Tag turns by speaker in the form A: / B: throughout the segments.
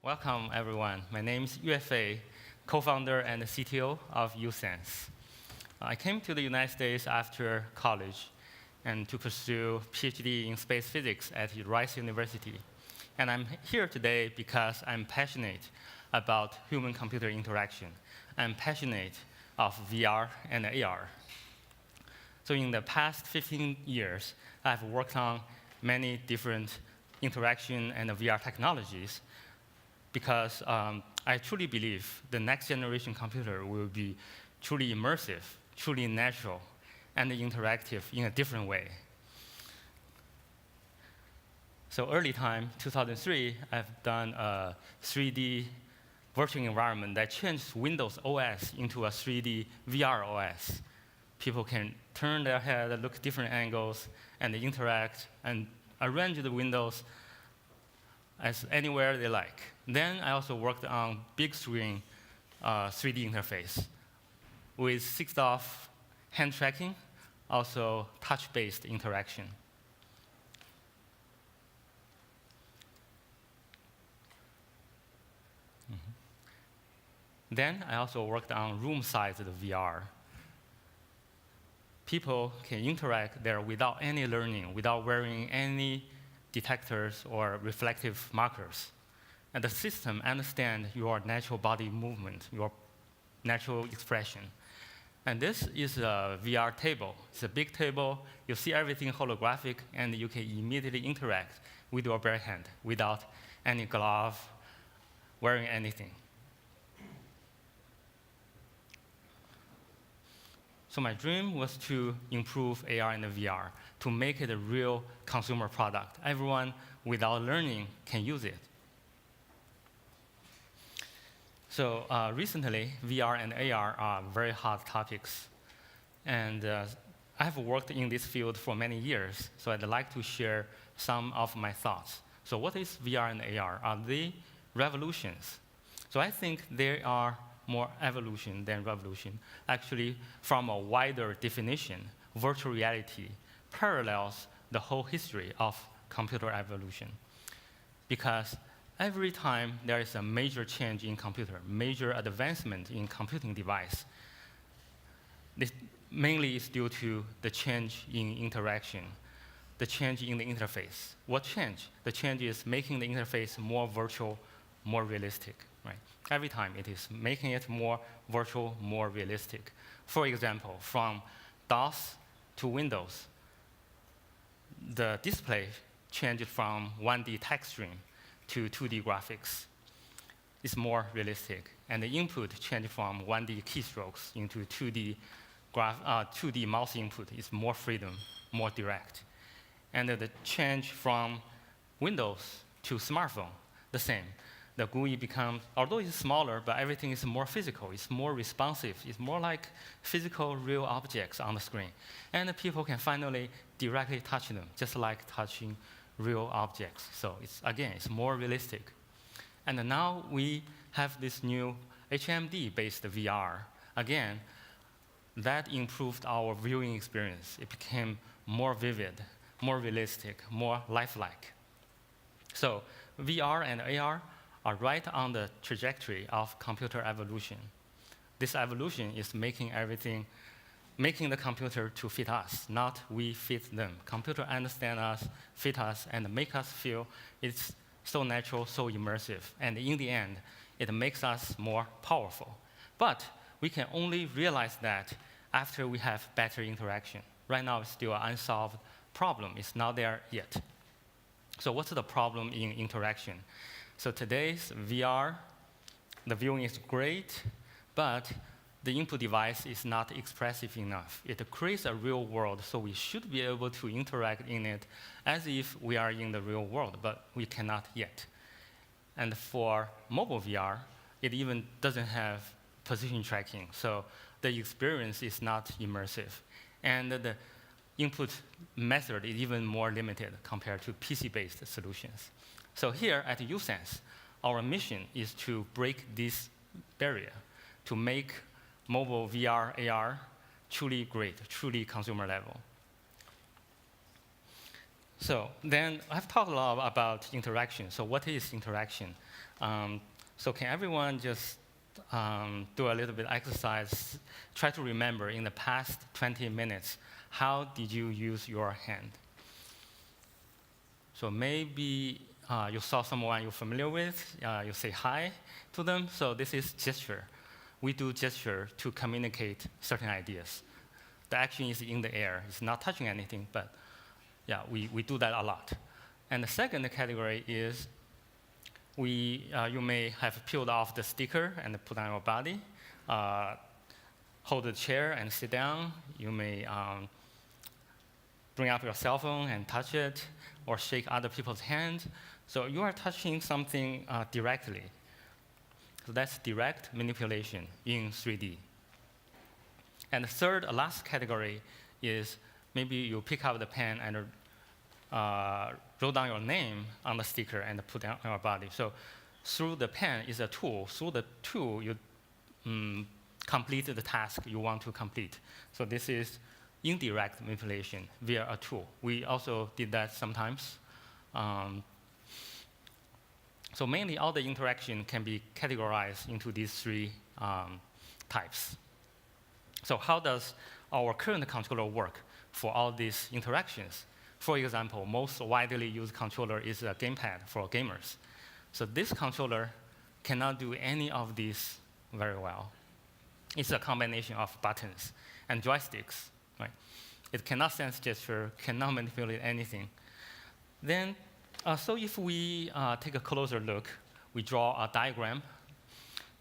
A: Welcome, everyone. My name is Yue Fei, co-founder and CTO of uSens. I came to the United States after college and to pursue PhD in space physics at Rice University. And I'm here today because I'm passionate about human-computer interaction. I'm passionate of VR and AR. So in the past 15 years, I've worked on many different interaction and VR technologies because I truly believe the next generation computer will be truly immersive, truly natural, and interactive in a different way. So early time, 2003, I've done a 3D virtual environment that changed Windows OS into a 3D VR OS. People can turn their head, look at different angles, and interact, and arrange the windows as anywhere they like. Then I also worked on big screen 3D interface with 6-off hand tracking, also touch-based interaction. Then I also worked on room-sized VR. People can interact there without any learning, without wearing any detectors or reflective markers. And the system understands your natural body movement, your natural expression. And this is a VR table. It's a big table. You see everything holographic, and you can immediately interact with your bare hand without any glove, wearing anything. So my dream was to improve AR and VR, to make it a real consumer product. Everyone without learning can use it. So recently, VR and AR are very hot topics. And I have worked in this field for many years, so I'd like to share some of my thoughts. So what is VR and AR? Are they revolutions? So I think they are more evolution than revolution. Actually, from a wider definition, virtual reality parallels the whole history of computer evolution. Because every time there is a major change in computer, major advancement in computing device, this mainly is due to the change in interaction, the change in the interface. What changed? The change is making the interface more virtual, more realistic. Right? Every time it is making it more virtual, more realistic. For example, from DOS to Windows, the display changed from 1D text stream to 2D graphics. It's more realistic. And the input changed from 1D keystrokes into 2D mouse input. It's more freedom, more direct. And the change from Windows to smartphone, the same. The GUI becomes, although it's smaller, but everything is more physical. It's more responsive. It's more like physical, real objects on the screen. And the people can finally directly touch them, just like touching real objects. So it's more realistic. And now we have this new HMD-based VR. Again, that improved our viewing experience. It became more vivid, more realistic, more lifelike. So VR and AR are right on the trajectory of computer evolution. This evolution is making the computer to fit us, not we fit them. Computer understand us, fit us, and make us feel it's so natural, so immersive. And in the end, it makes us more powerful. But we can only realize that after we have better interaction. Right now, it's still an unsolved problem. It's not there yet. So what's the problem in interaction? So today's VR, the viewing is great, but the input device is not expressive enough. It creates a real world, so we should be able to interact in it as if we are in the real world, but we cannot yet. And for mobile VR, it even doesn't have position tracking, so the experience is not immersive. And the input method is even more limited compared to PC-based solutions. So here at uSens, our mission is to break this barrier, to make mobile VR, AR truly great, truly consumer level. So then I've talked a lot about interaction. So what is interaction? So can everyone just do a little bit exercise, try to remember in the past 20 minutes, how did you use your hand? So maybe you saw someone you're familiar with, you say hi to them. So this is gesture. We do gesture to communicate certain ideas. The action is in the air. It's not touching anything, but yeah, we do that a lot. And the second category is you may have peeled off the sticker and put on your body, hold the chair and sit down. You may bring up your cell phone and touch it, or shake other people's hands. So you are touching something directly. So that's direct manipulation in 3D. And the third, last category is maybe you pick up the pen and wrote down your name on the sticker and put it on your body. So through the pen is a tool. Through the tool, you complete the task you want to complete. So this is indirect manipulation via a tool. We also did that sometimes. So mainly all the interaction can be categorized into these three types. So how does our current controller work for all these interactions? For example, most widely used controller is a gamepad for gamers. So this controller cannot do any of these very well. It's a combination of buttons and joysticks. Right? It cannot sense gesture, cannot manipulate anything. Then, so if we take a closer look, we draw a diagram.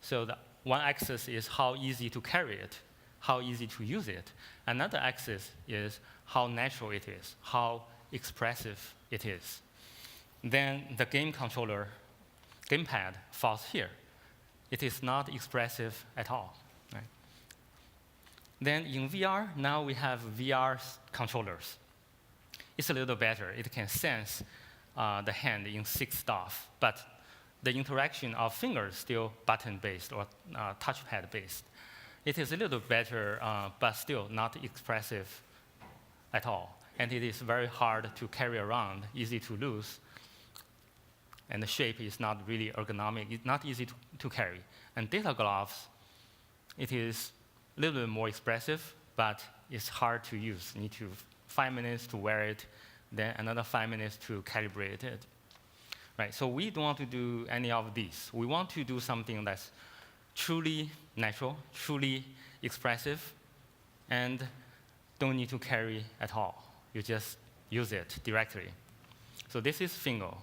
A: So the one axis is how easy to carry it, how easy to use it. Another axis is how natural it is, how expressive it is. Then the game controller, gamepad, falls here. It is not expressive at all. Right? Then in VR, now we have VR controllers. It's a little better. It can sense the hand in 6 stuff, but the interaction of fingers still button-based or touchpad-based. It is a little better, but still not expressive at all. And it is very hard to carry around, easy to lose. And the shape is not really ergonomic. It's not easy to carry. And data gloves, it is a little bit more expressive, but it's hard to use. You need 5 minutes to wear it, then another 5 minutes to calibrate it. Right, so we don't want to do any of these. We want to do something that's truly natural, truly expressive, and don't need to carry at all. You just use it directly. So this is Fingo.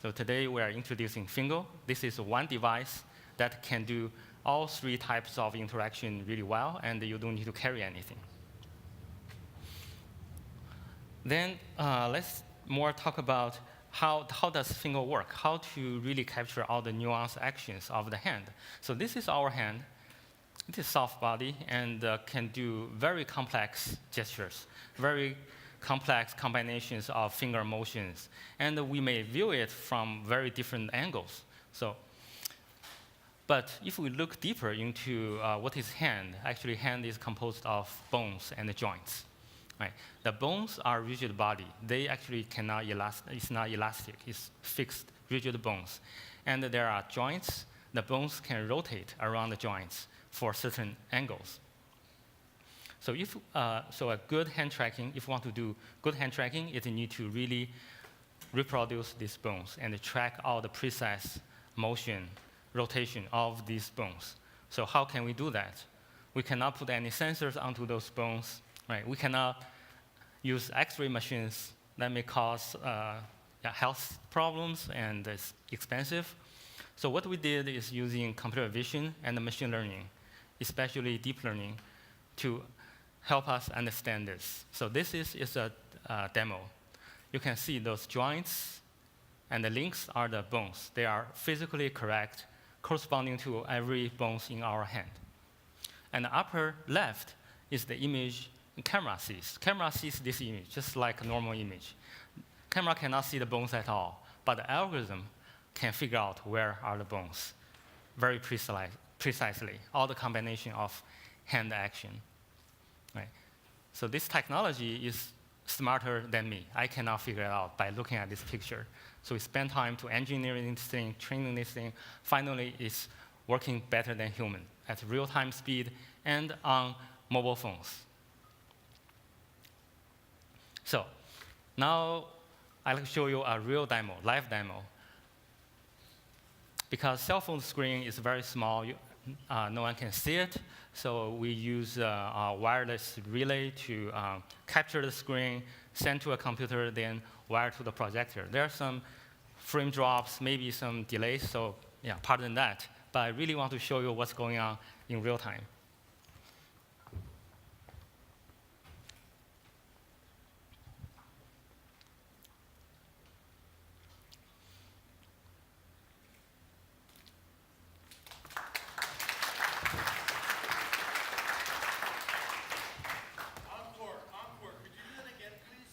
A: So today we are introducing Fingo. This is one device that can do all 3 types of interaction really well, and you don't need to carry anything. Then let's more talk about how does Fingo work, how to really capture all the nuanced actions of the hand. So this is our hand. It is soft body and can do very complex gestures, very complex combinations of finger motions. And we may view it from very different angles. But if we look deeper into what is hand, actually hand is composed of bones and joints. Right. The bones are rigid body. They actually cannot it's not elastic. It's fixed, rigid bones. And there are joints. The bones can rotate around the joints for certain angles. So a good hand tracking, if you want to do good hand tracking, you need to really reproduce these bones and track all the precise motion, rotation of these bones. So how can we do that? We cannot put any sensors onto those bones. Right, we cannot use X-ray machines that may cause health problems and it's expensive. So what we did is using computer vision and machine learning, especially deep learning, to help us understand this. So this is a demo. You can see those joints and the links are the bones. They are physically correct, corresponding to every bones in our hand. And the upper left is the image camera sees. Camera sees this image, just like a normal image. Camera cannot see the bones at all, but the algorithm can figure out where are the bones very precisely, all the combination of hand action. Right? So this technology is smarter than me. I cannot figure it out by looking at this picture. So we spend time to engineering this thing, training this thing. Finally, it's working better than human at real-time speed and on mobile phones. So now I'd like to show you a real demo, live demo. Because cell phone screen is very small, no one can see it. So we use a wireless relay to capture the screen, send to a computer, then wire to the projector. There are some frame drops, maybe some delays, so yeah, pardon that. But I really want to show you what's going on in real time.
B: Encore. Could you do that again, please?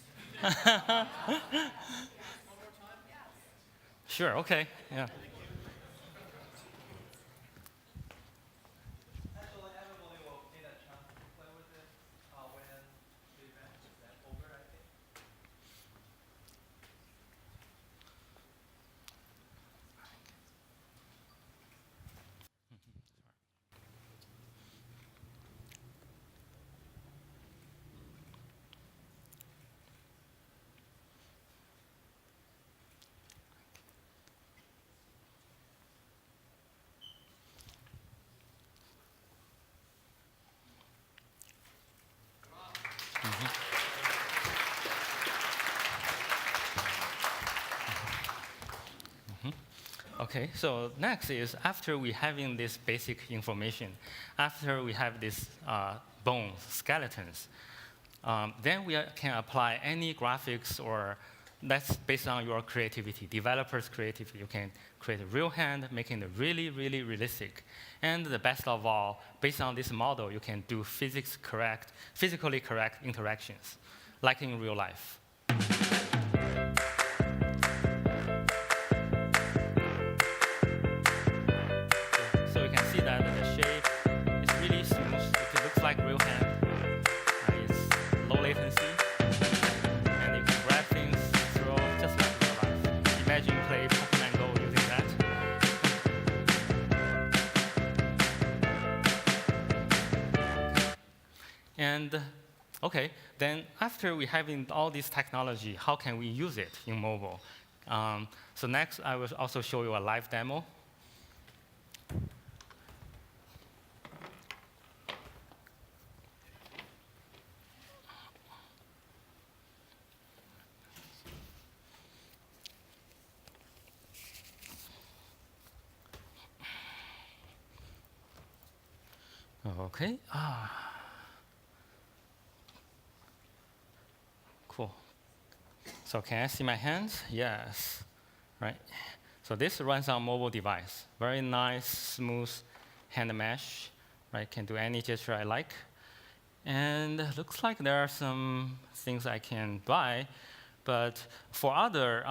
B: One more time? Yes.
A: Sure, okay, yeah.
B: Actually, everybody will get a chance to play with it when the event is then over, I think.
A: Okay, so next is after we having this basic information, after we have this bones, skeletons, then we can apply any graphics or that's based on your creativity, developers' creativity. You can create a real hand, making it really, really realistic. And the best of all, based on this model, you can do physically correct interactions, like in real life. So you can see that the shape is really smooth. It looks like real hand. It's low latency. And you can grab things, throw, just like real life. Imagine play Pokemon Go using that. And okay, then after we having all this technology, how can we use it in mobile? So next, I will also show you a live demo. Okay. Cool. So can I see my hands? Yes. Right. So this runs on mobile device. Very nice, smooth hand mesh. Right. Can do any gesture I like. And looks like there are some things I can buy. But for other,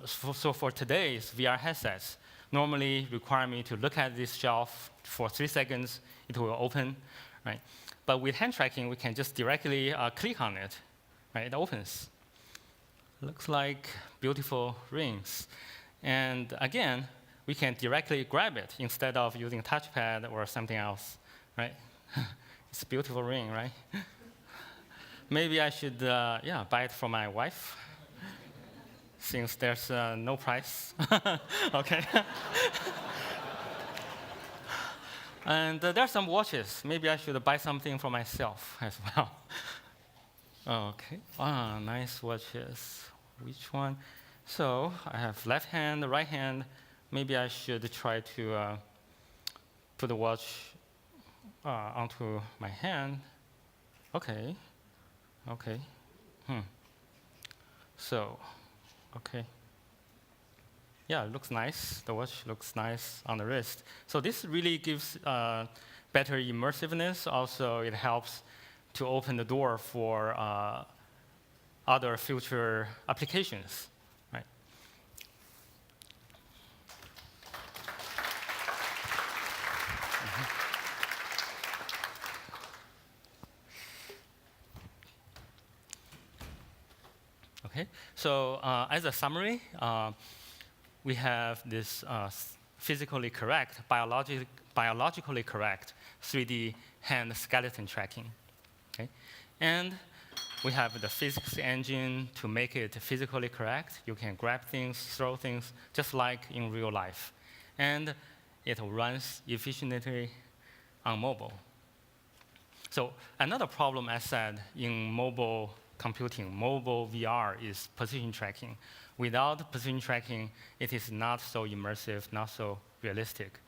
A: so for today's VR headsets, normally require me to look at this shelf for 3 seconds. It will open, right? But with hand tracking, we can just directly click on it, right? It opens. Looks like beautiful rings. And again, we can directly grab it instead of using touchpad or something else, right? It's a beautiful ring, right? Maybe I should, buy it for my wife, since there's no price. Okay. And there's some watches. Maybe I should buy something for myself as well. Okay. Nice watches. Which one? So I have left hand, right hand. Maybe I should try to put the watch onto my hand. Okay. Okay. So, okay. Yeah, it looks nice. The watch looks nice on the wrist. So this really gives better immersiveness. Also, it helps to open the door for other future applications, right? Okay, so as a summary, we have this physically correct, biologically correct 3D hand skeleton tracking. Okay? And we have the physics engine to make it physically correct. You can grab things, throw things, just like in real life. And it runs efficiently on mobile. So another problem, as said, in mobile computing, mobile VR, is position tracking. Without position tracking, it is not so immersive, not so realistic.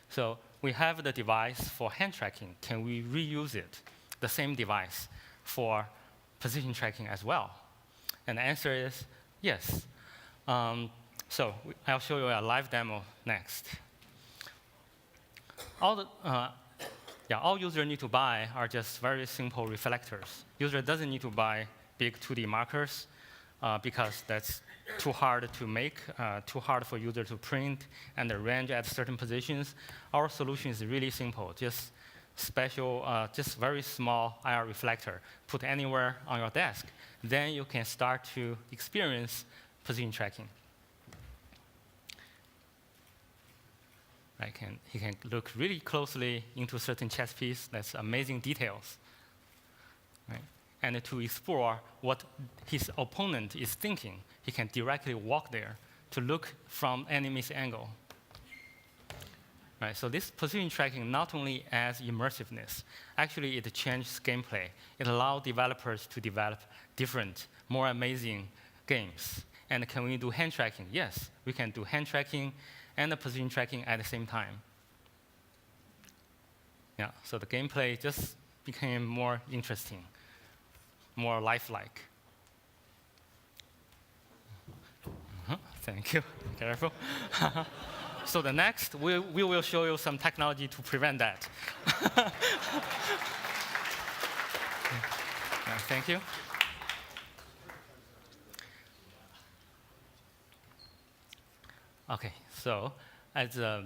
A: So we have the device for hand tracking. Can we reuse it, the same device, for position tracking as well? And the answer is yes. So I'll show you a live demo next. All users need to buy are just very simple reflectors. User doesn't need to buy big 2D markers because that's too hard to make, too hard for user to print and arrange at certain positions. Our solution is really simple, just special, just very small IR reflector, put anywhere on your desk. Then you can start to experience position tracking. He can look really closely into certain chess piece. That's amazing details. Right? And to explore what his opponent is thinking, he can directly walk there to look from enemy's angle. Right? So this position tracking not only adds immersiveness, actually it changes gameplay. It allows developers to develop different, more amazing games. And can we do hand tracking? Yes, we can do hand tracking and the position tracking at the same time. Yeah, so the gameplay just became more interesting, more lifelike. Thank you. Careful. So the next, we will show you some technology to prevent that. Thank you. Okay, so as a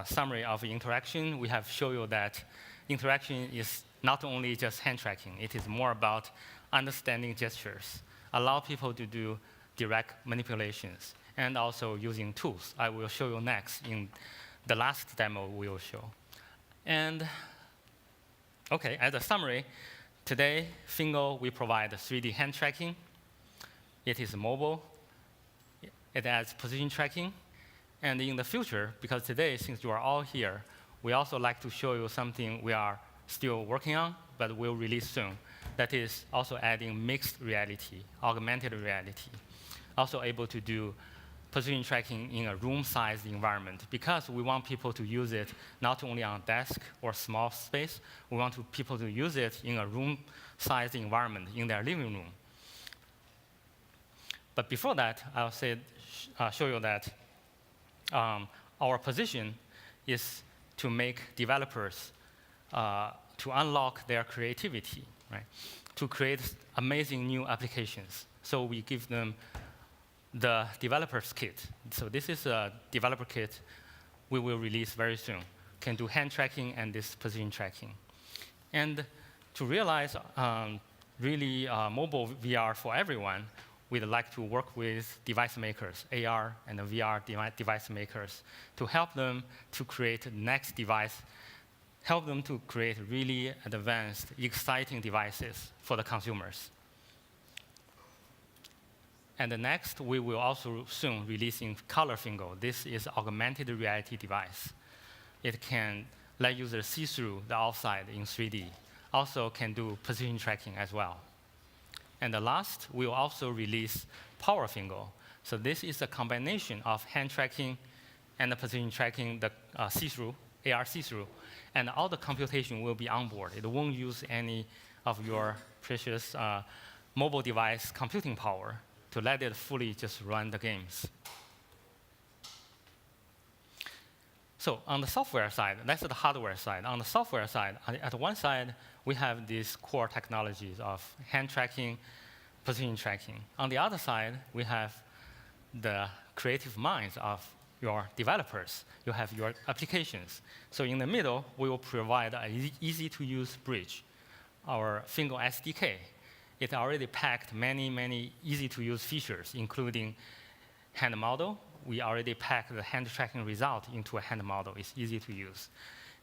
A: summary of interaction, we have shown you that interaction is not only just hand tracking. It is more about understanding gestures, allow people to do direct manipulations, and also using tools. I will show you next in the last demo we will show. And okay, as a summary, today, Fingo, we provide 3D hand tracking. It is mobile. It adds position tracking. And in the future, because today, since you are all here, we also like to show you something we are still working on, but will release soon. That is also adding mixed reality, augmented reality. Also able to do position tracking in a room-sized environment, because we want people to use it not only on desk or small space, we want people to use it in a room-sized environment in their living room. But before that, I'll show you that our position is to make developers to unlock their creativity, right? To create amazing new applications. So we give them the developer's kit. So this is a developer kit we will release very soon. Can do hand tracking and this position tracking. And to realize really mobile VR for everyone, we'd like to work with device makers, AR and VR device makers, to help them to create the next device, help them to create really advanced, exciting devices for the consumers. And the next, we will also soon releasing Color Fingo. This is augmented reality device. It can let users see through the outside in 3D. Also can do position tracking as well. And the last, we will also release Power Fingo. So this is a combination of hand tracking and the position tracking, the see-through, AR see-through. And all the computation will be on board. It won't use any of your precious mobile device computing power to let it fully just run the games. So on the software side, that's the hardware side. On the software side, at one side, we have these core technologies of hand tracking, position tracking. On the other side, we have the creative minds of your developers. You have your applications. So in the middle, we will provide an easy-to-use bridge, our Fingo SDK. It already packed many, many easy-to-use features, including hand model, we already pack the hand tracking result into a hand model. It's easy to use.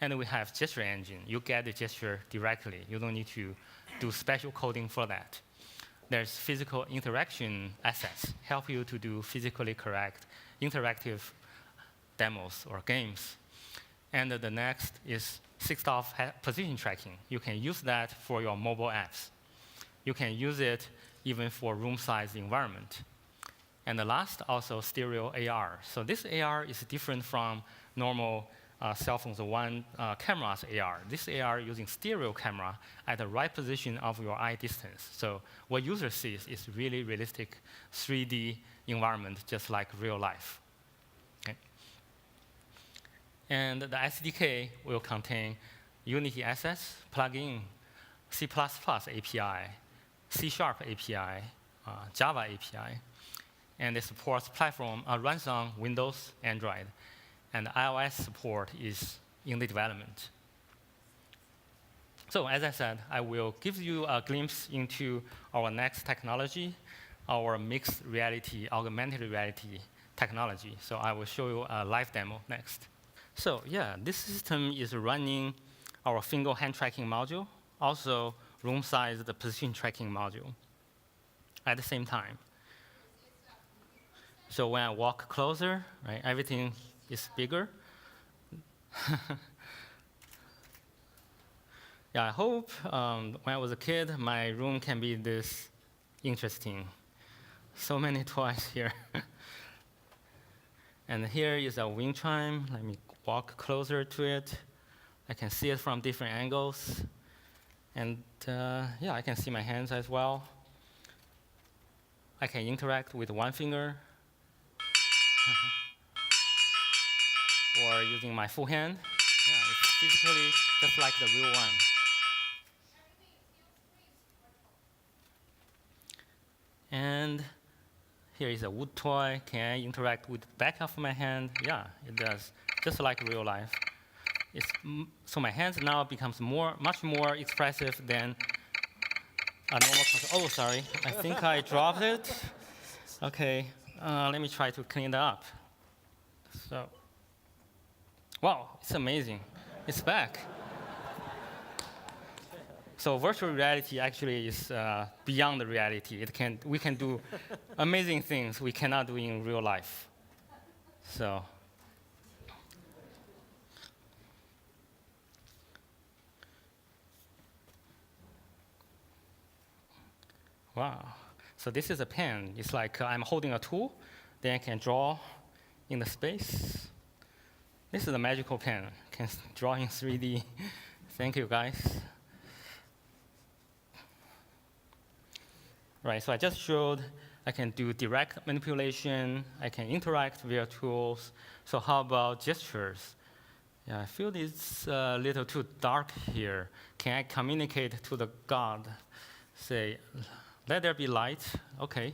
A: And we have gesture engine. You get the gesture directly. You don't need to do special coding for that. There's physical interaction assets, help you to do physically correct interactive demos or games. And the next is 6-off position tracking. You can use that for your mobile apps. You can use it even for room size environment. And the last, also stereo AR. So this AR is different from normal cell phones, one camera's AR. This AR using stereo camera at the right position of your eye distance. So what user sees is really realistic 3D environment, just like real life. Okay. And the SDK will contain Unity assets, plugin, C++ API, C# API, Java API. And it supports platform, runs on Windows, Android, and iOS support is in the development. So as I said, I will give you a glimpse into our next technology, our mixed reality, augmented reality technology. So I will show you a live demo next. So yeah, this system is running our finger hand tracking module, also room size, the position tracking module at the same time. So when I walk closer, right, everything is bigger. Yeah, I hope when I was a kid, my room can be this interesting. So many toys here. And here is a wind chime. Let me walk closer to it. I can see it from different angles. And yeah, I can see my hands as well. I can interact with one finger. Or using my full hand. Yeah, it's physically just like the real one. And here is a wood toy. Can I interact with the back of my hand? Yeah, it does, just like real life. So my hands now becomes much more expressive than a normal control. Oh, sorry, I think I dropped it. Okay, let me try to clean it up. So, wow, it's amazing. It's back. So virtual reality actually is beyond the reality. We can do amazing things we cannot do in real life. So, wow. So this is a pen. It's like I'm holding a tool, then I can draw in the space. This is a magical pen. Can draw in 3D. Thank you, guys. Right, so I just showed I can do direct manipulation. I can interact via tools. So how about gestures? Yeah, I feel it's a little too dark here. Can I communicate to the God? Say, let there be light. OK.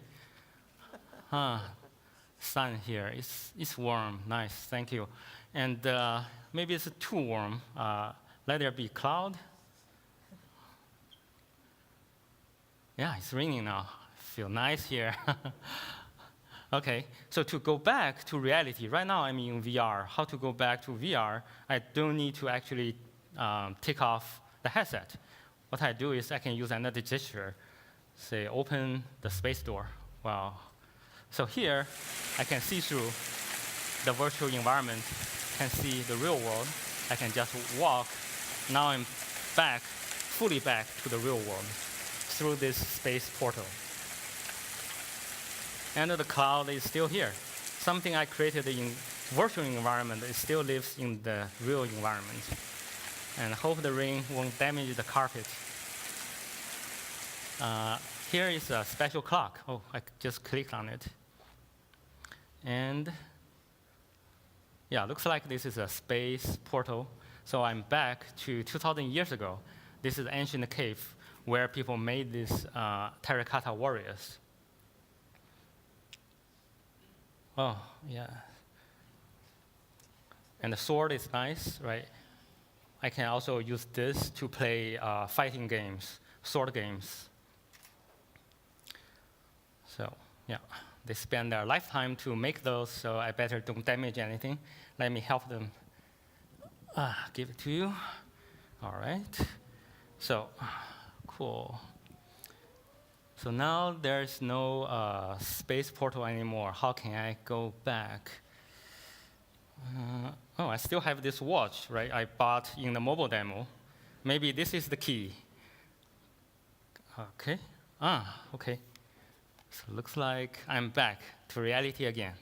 A: Sun here. It's warm. Nice. Thank you. And maybe it's too warm. Let there be cloud. Yeah, it's raining now. I feel nice here. OK, so to go back to reality, right now I'm in VR. How to go back to VR? I don't need to actually take off the headset. What I do is I can use another gesture. Say, open the space door. Wow. So here, I can see through the virtual environment, can see the real world. I can just walk. Now I'm back, fully back to the real world through this space portal. And the cloud is still here. Something I created in virtual environment, it still lives in the real environment. And I hope the rain won't damage the carpet. Here is a special clock. Oh, I just clicked on it. And yeah, looks like this is a space portal. So I'm back to 2,000 years ago. This is an ancient cave where people made these terracotta warriors. Oh, yeah. And the sword is nice, right? I can also use this to play fighting games, sword games. So, yeah, They spend their lifetime to make those, so I better don't damage anything. Let me help them. Give it to you. All right. So, cool. So now there's no space portal anymore. How can I go back? Oh, I still have this watch, right? I bought in the mobile demo. Maybe this is the key. OK. OK. So it looks like I'm back to reality again.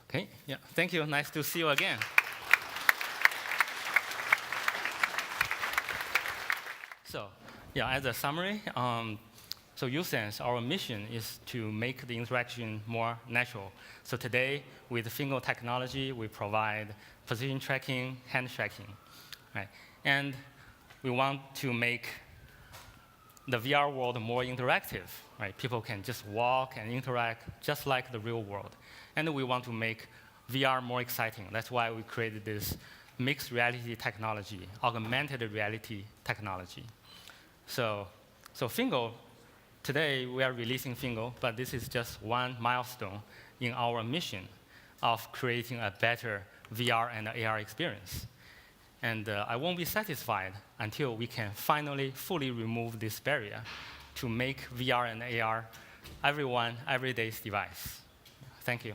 A: OK, yeah, thank you. Nice to see you again. So, yeah, as a summary, so uSens, our mission is to make the interaction more natural. So today, with Fingo technology, we provide position tracking, hand tracking, right? And we want to make the VR world more interactive, right? People can just walk and interact just like the real world. And we want to make VR more exciting. That's why we created this mixed reality technology, augmented reality technology. So Fingo, today we are releasing Fingo, but this is just one milestone in our mission of creating a better VR and AR experience. And I won't be satisfied until we can finally fully remove this barrier to make VR and AR everyone, everyday's device. Thank you.